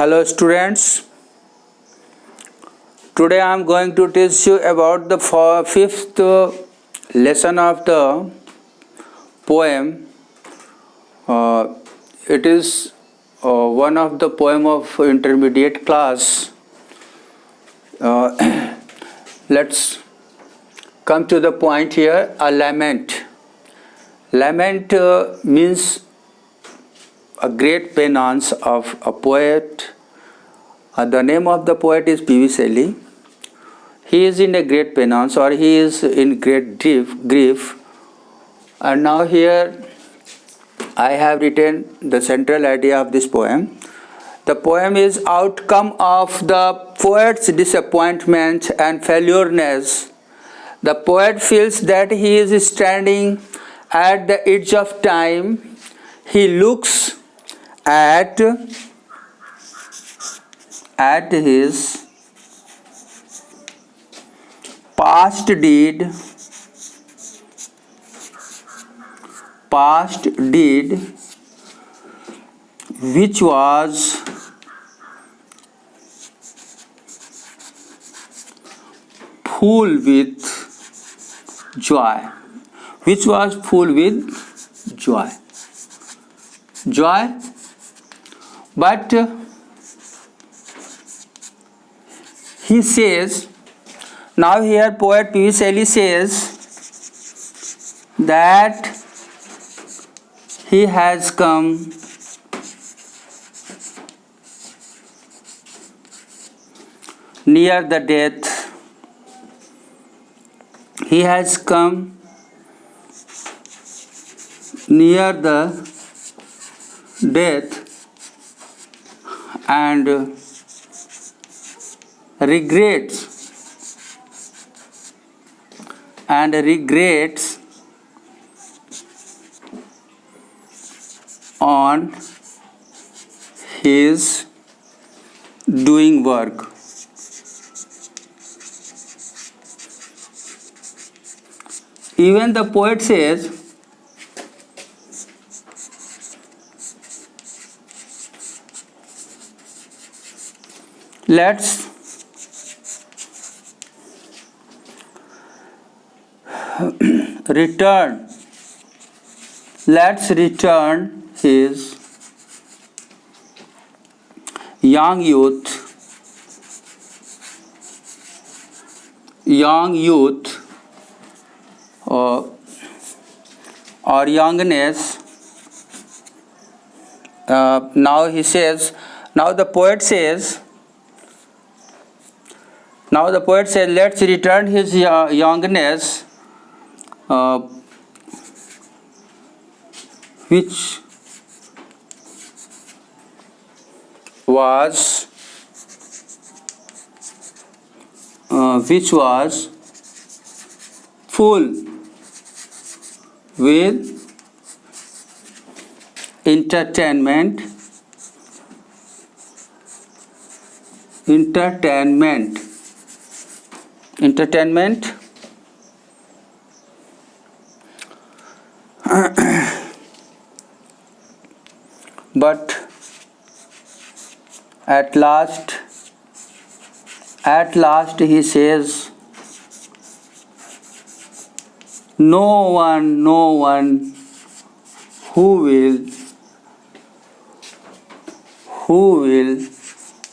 Hello students, today I am going to teach you about the fifth lesson of the poem. It is one of the poem of intermediate class. Let's come to the point here. A lament. Lament means a great penance of a poet. The name of the poet is P.V. Shelley. He is in a great penance, or he is in great grief. And now here I have written the central idea of this poem. The poem is outcome of the poet's disappointment and failureness. The poet feels that he is standing at the edge of time. He looks at his past deed which was full with joy, but he says, now here poet P.V. Shelley says that he has come near the death. He has come near the death and regrets on his doing work. Even the poet says, let's return his young youth or youngness. Now the poet says, let's return his youngness, which was full with entertainment but at last he says, no one who will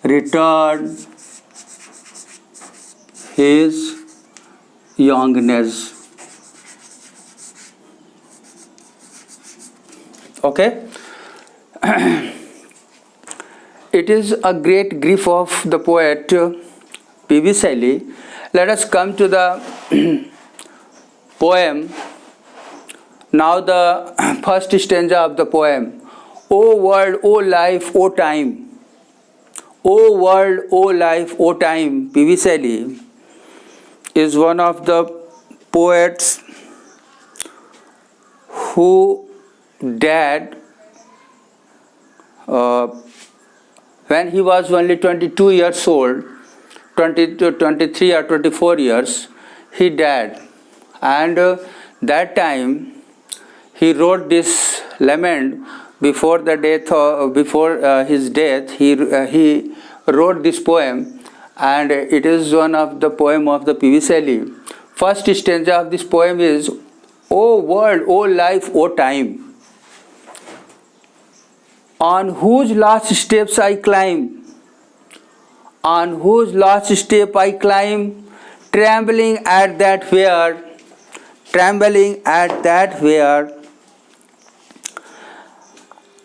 return his youngness. Okay. It is a great grief of the poet P.V. Shelley. Let us come to the poem. Now the first stanza of the poem. O world, O life, O time. O world, O life, O time. P.V. Shelley is one of the poets who died when he was only 22 years old, 23 or 24 years, he died. And that time he wrote this lament before the death, before his death, he wrote this poem, and it is one of the poem of the P.V. Shelley. First stanza of this poem is, "O world, O life, O time, on whose last steps I climb, on whose last step I climb, trembling at that where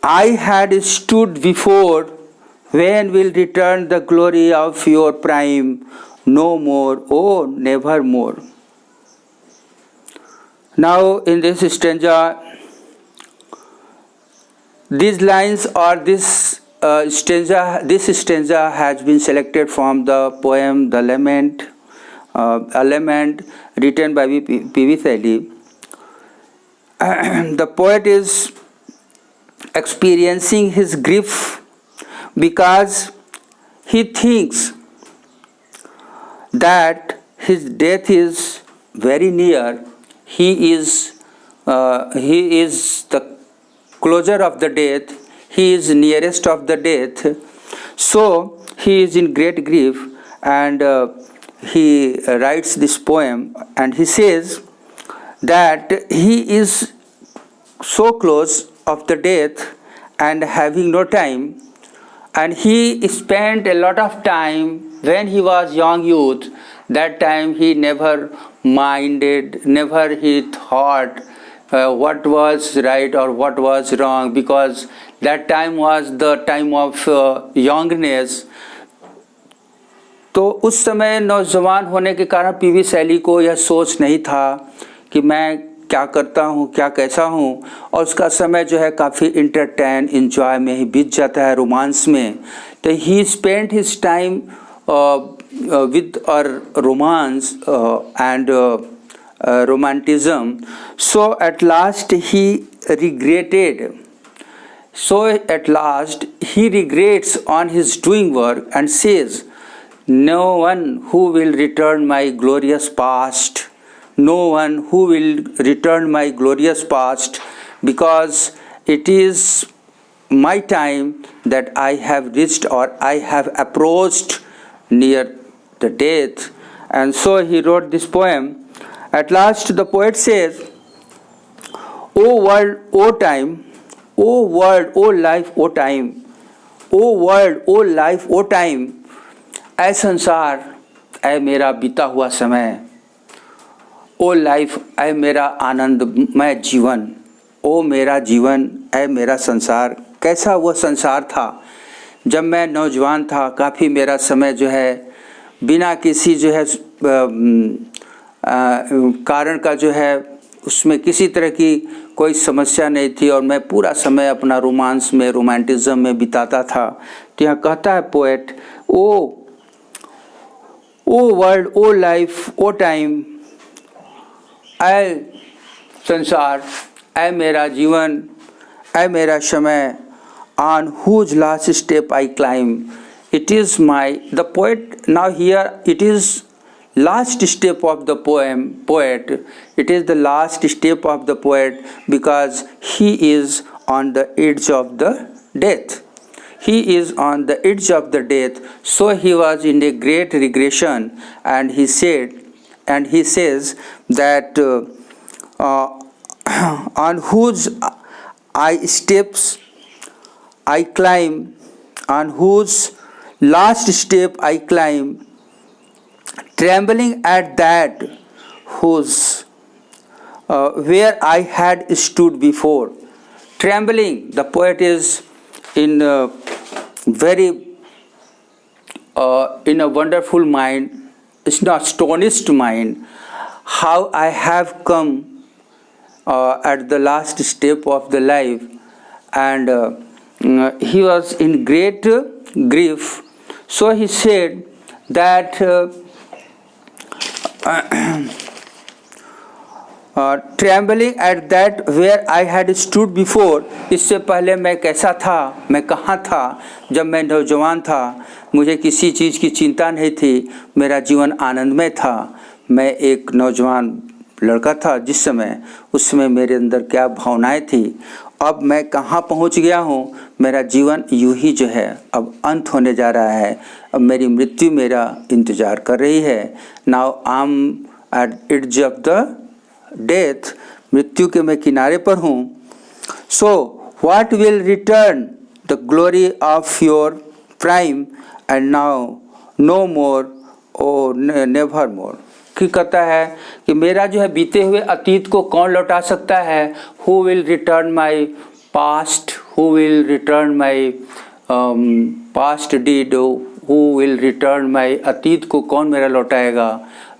I had stood before. When will return the glory of your prime? No more, oh, never more." Now, in this stanza, these lines or this stanza has been selected from the poem "The Lament," a lament written by P.V. Shelley. The poet is experiencing his grief because he thinks that his death is very near. He is the closure of the death. He is nearest of the death. So he is in great grief, and he writes this poem, and he says that he is so close of the death and having no time, and he spent a lot of time when he was young youth. That time he never minded, never he thought what was right or what was wrong, because that time was the time of youngness. तो उस समय नौजवान होने के कारण PV. शैली को यह सोच नहीं था कि मैं क्या करता हूँ, क्या कैसा हूँ, और उसका समय जो है काफ़ी इंटरटेन इंजॉय में ही बीत जाता है, रोमांस में. तो ही spent his time with romance and romanticism. So at last he regrets on his doing work and says, "No one who will return my glorious past, no one who will return my glorious past, because it is my time that I have reached or I have approached near the death." And so he wrote this poem. At last the poet says, "O world, O time, O world, O life, O time, O world, O life, O time, ऐ संसार, ऐ मेरा बीता हुआ समय, ओ life, ऐ मेरा आनंदमय जीवन, ओ मेरा जीवन, ऐ मेरा संसार." कैसा वो संसार था जब मैं नौजवान था. काफ़ी मेरा समय जो है बिना किसी जो है कारण का जो है उसमें किसी तरह की कोई समस्या नहीं थी, और मैं पूरा समय अपना रोमांस में, रोमांटिज्म में बिताता था. तो यहाँ कहता है पोएट, ओ वर्ल्ड, ओ लाइफ, ओ टाइम, ऐ संसार, ऐ मेरा जीवन, ऐ मेरा समय, on whose last step I climb. It is the poet, now here it is last step of the poet. It is the last step of the poet because he is on the edge of the death. He is on the edge of the death. So he was in a great regression, and he says that on whose steps I climb, on whose last step I climb, trembling at that whose where I had stood before. Trembling, the poet is in a wonderful mind, it's an astonished mind, how I have come at the last step of the life, and he was in great grief. So he said that trembling at that where I had stood before. इससे पहले मैं कैसा था, मैं कहाँ था जब मैं नौजवान था. मुझे किसी चीज़ की चिंता नहीं थी, मेरा जीवन आनंदमय था. मैं एक नौजवान लड़का था जिस समय, उस समय मेरे अंदर क्या भावनाएं थी, अब मैं कहाँ पहुँच गया हूँ, मेरा जीवन यूं ही जो है अब अंत होने जा रहा है, अब मेरी मृत्यु मेरा इंतज़ार कर रही है। Now I am at edge of the death, मृत्यु के मैं किनारे पर हूँ। So what will return the glory of your prime and now no more oh never more. कि कहता है कि मेरा जो है बीते हुए अतीत को कौन लौटा सकता है? Who will return my past, who will return my past deed, who will return my, अतीत को कौन मेरा लौटाएगा?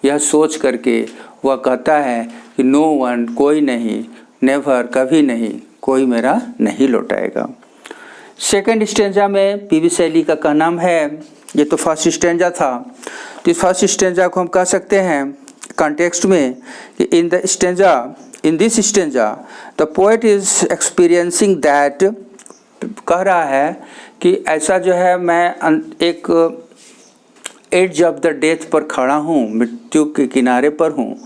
यह सोच करके वह कहता है कि नो वन, कोई नहीं, नेवर, कभी नहीं, कोई मेरा नहीं लौटाएगा। सेकेंड स्टेंजा में पीवी शैली का कहना है, ये तो फर्स्ट स्टेंजा था, तो इस फर्स्ट स्टेंजा को हम कह सकते हैं कॉन्टेक्स्ट में कि in this stanza the poet is experiencing that, कह रहा है कि ऐसा जो है मैं एक एज ऑफ द डेथ पर खड़ा हूँ, मृत्यु के किनारे पर हूँ,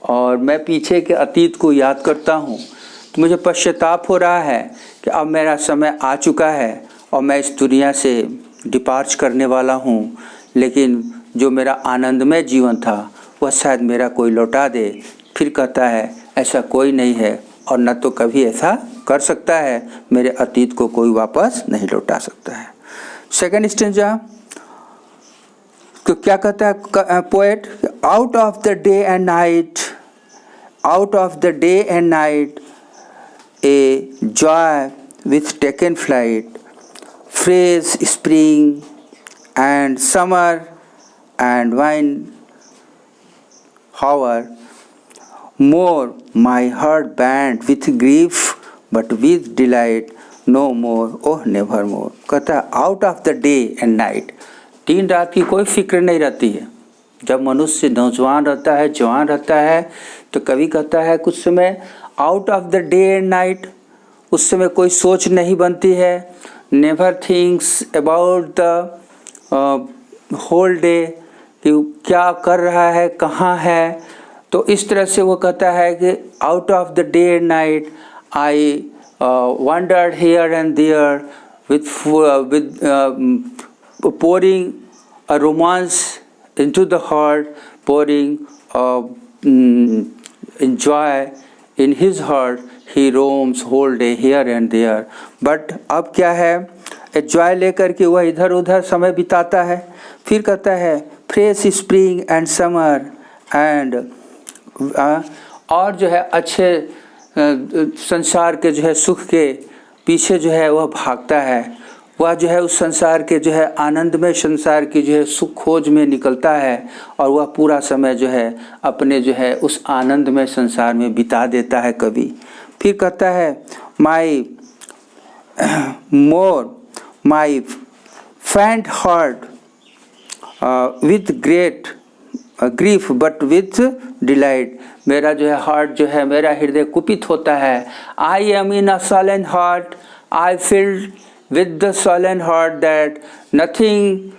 और मैं पीछे के अतीत को याद करता हूँ, तो मुझे पश्चाताप हो रहा है कि अब मेरा समय आ चुका है और मैं इस दुनिया से डिपार्च करने वाला हूँ। लेकिन जो मेरा आनंदमय जीवन था वह शायद मेरा कोई लौटा दे। फिर कहता है ऐसा कोई नहीं है और न तो कभी ऐसा कर सकता है, मेरे अतीत को कोई वापस नहीं लौटा सकता है। सेकेंड स्टेंजा तो क्या कहता है poet? Out of the day and night, out of the day and night a joy with taken flight, phrase spring and summer and wine hour, more my heart band with grief but with delight, no more oh never more। कहता है out of the day and night, दिन रात की कोई फिक्र नहीं रहती है। जब मनुष्य नौजवान रहता है, जवान रहता है, तो कभी कहता है कुछ समय out of the day and night, उस समय कोई सोच नहीं बनती है। Never thinks about the whole day, कि क्या कर रहा है, कहाँ है। तो इस तरह से वो कहता है कि out of the day and night I wandered here and there with pouring a romance into the heart, pouring joy in his heart, he roams whole day here and there। but अब क्या है, Joy लेकर के वह इधर उधर समय बिताता है। फिर कहता है fresh spring and summer and, और जो है अच्छे संसार के जो है सुख के पीछे जो है वह भागता है। वह जो है उस संसार के जो है आनंदमय संसार की जो है सुख खोज में निकलता है और वह पूरा समय जो है अपने जो है उस आनंदमय संसार में बिता देता है कभी। फिर कहता है माई faint heart with great grief but with delight, मेरा जो है हार्ट जो है, मेरा हृदय कुपित होता है। I am in a sullen heart, I filled with the sullen heart that nothing,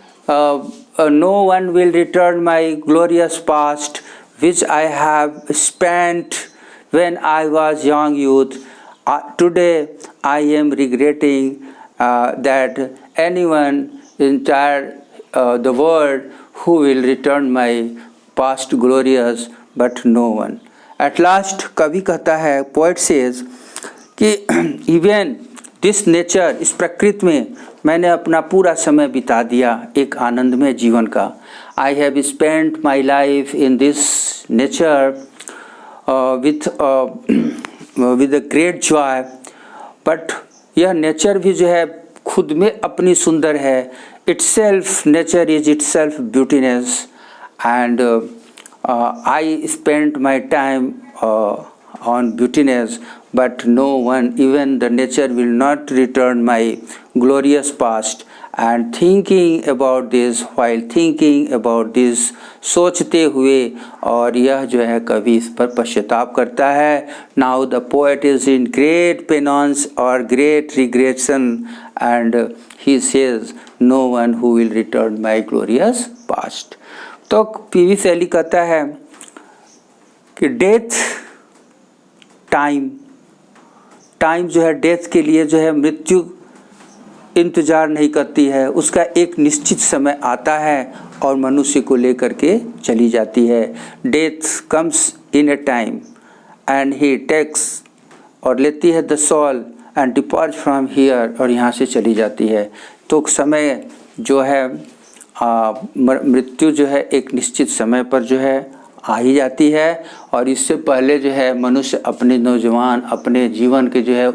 no one will return my glorious past which I have spent when I was young youth। Today I am regretting that anyone entire the world who will return my past glorious but no one। At last कवि कहता है, poet says कि even this nature, इस प्रकृति में मैंने अपना पूरा समय बिता दिया एक आनंदमय जीवन का। I have spent my life in this nature with a great joy, but यह नेचर भी जो है खुद में अपनी सुंदर है। itself nature is itself beautiness and I spent my time on beautiness, but no one, even the nature will not return my glorious past। and thinking about this, while thinking about this, सोचते हुए, और यह जो है कवि इस पर पश्चाताप करता है। now the poet is in great penance or great regression and he says no one who will return my glorious past। तो पीवी शैली कहता है कि डेथ टाइम टाइम जो है डेथ के लिए जो है मृत्यु इंतजार नहीं करती है, उसका एक निश्चित समय आता है और मनुष्य को लेकर के चली जाती है। Death comes in a time and he takes और लेती है the soul and depart from here, और यहाँ से चली जाती है। तो समय जो है मृत्यु जो है एक निश्चित समय पर जो है आ ही जाती है, और इससे पहले जो है मनुष्य अपने नौजवान अपने जीवन के जो है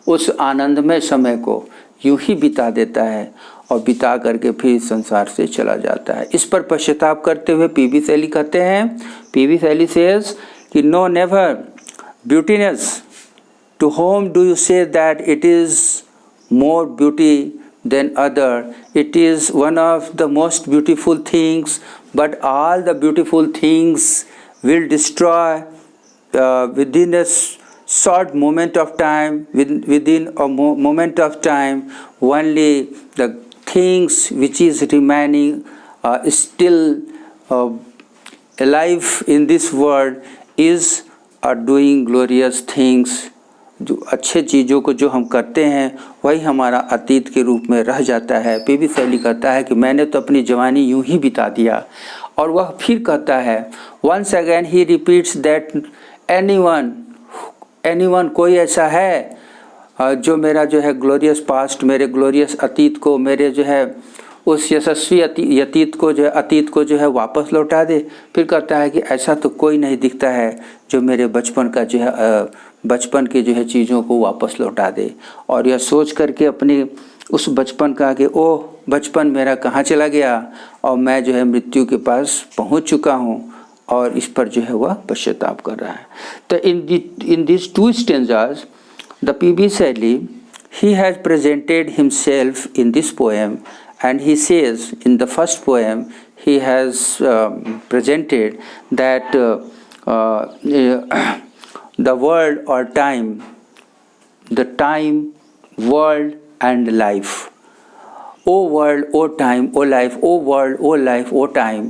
उस आनंदमय समय को यूं ही बिता देता है और बिता करके फिर संसार से चला जाता है। इस पर पश्चाताप करते हुए पीबी शैली कहते हैं, पीबी शैली सेज कि no never beautiness to home do you say that it is more beauty than other. It is one of the most beautiful things, but all the beautiful things will destroy within a short moment of time. Within a moment of time, only the things which is remaining still alive in this world is doing glorious things. जो अच्छे चीज़ों को जो हम करते हैं वही हमारा अतीत के रूप में रह जाता है। पीबी शैली कहता है कि मैंने तो अपनी जवानी यूं ही बिता दिया, और वह फिर कहता है once again he repeats that anyone कोई ऐसा है जो मेरा जो है ग्लोरियस पास्ट, मेरे ग्लोरियस अतीत को, मेरे जो है उस यशस्वी अतीत को जो है वापस लौटा दे। फिर कहता है कि ऐसा तो कोई नहीं दिखता है जो मेरे बचपन का जो है बचपन के जो है चीज़ों को वापस लौटा दे, और यह सोच करके अपने उस बचपन का कि ओह बचपन मेरा कहाँ चला गया और मैं जो है मृत्यु के पास पहुँच चुका हूँ, और इस पर जो है वह पश्चाताप कर रहा है। तो in this two stanzas the P B Shelley he has presented himself in this poem, and he says in the first poem he has presented that the world or time, the time, world and life. O world, O time, O life, O world, O life, O time,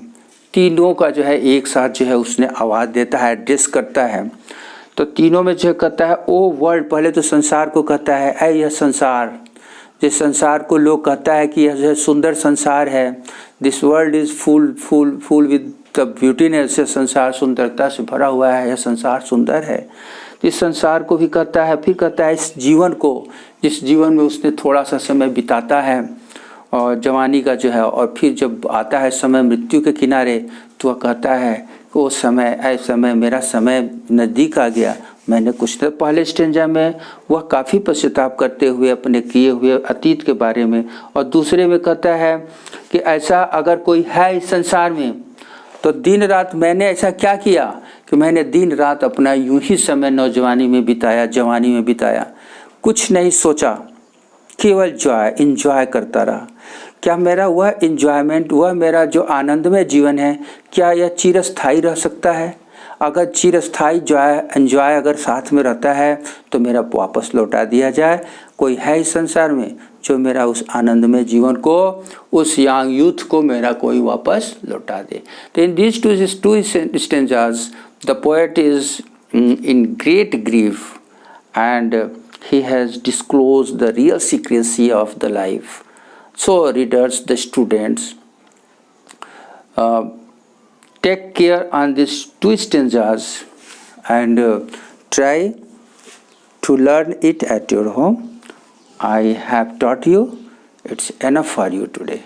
तीनों का जो है एक साथ जो है उसने आवाज़ देता है, एड्रेस करता है। तो तीनों में जो कहता है ओ वर्ल्ड, पहले तो संसार को कहता है ऐ यह संसार, जिस संसार को लोग कहता है कि यह सुंदर संसार है, this world is full with the beautiness, यह संसार सुंदरता से भरा हुआ है, यह संसार सुंदर है। इस संसार को भी कहता है। फिर कहता है इस जीवन को, जिस जीवन में उसने थोड़ा सा समय बिताता है और जवानी का जो है, और फिर जब आता है समय मृत्यु के किनारे तो वह कहता है कि वो समय मेरा समय नज़दीक आ गया। मैंने कुछ देर पहले स्टेंजा में वह काफ़ी पश्चाताप करते हुए अपने किए हुए अतीत के बारे में, और दूसरे में कहता है कि ऐसा अगर कोई है इस संसार में तो दिन रात मैंने ऐसा क्या किया कि मैंने दिन रात अपना यूं ही समय नौजवानी में बिताया, जवानी में बिताया, कुछ नहीं सोचा, केवल इंजॉय करता रहा। क्या मेरा वह इंजॉयमेंट, वह मेरा जो आनंदमय जीवन है, क्या यह चिरस्थायी रह सकता है? अगर चिरस्थायी एंजॉय अगर साथ में रहता है तो मेरा वापस लौटा दिया जाए। कोई है इस संसार में जो मेरा उस आनंदमय जीवन को, उस यंग यूथ को मेरा कोई वापस लौटा दे। तो in this two stanzas the poet is in great grief and he has disclosed the real secrecy of the life. So readers, the students, take care on these two stanzas and try to learn it at your home. I have taught you. It's enough for you today.